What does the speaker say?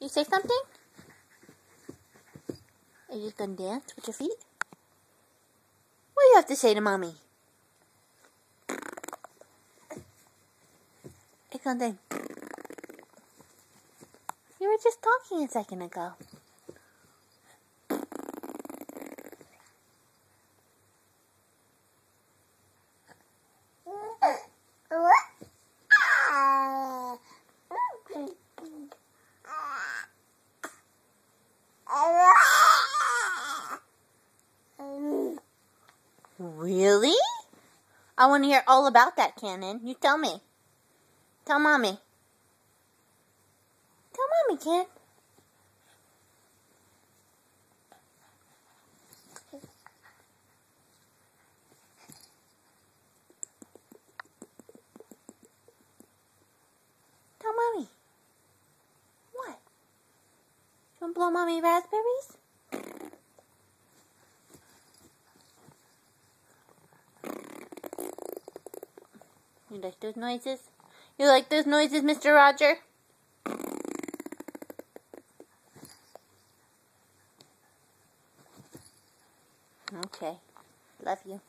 You say something? Are you gonna dance with your feet? What do you have to say to Mommy? Say something. You were just talking a second ago. Really? I want to hear all about that, Cannon. You tell me. Tell Mommy. Tell Mommy, Ken. Tell Mommy. What? You want to blow Mommy raspberries? You like those noises? You like those noises, Mr. Roger? Okay. Love you.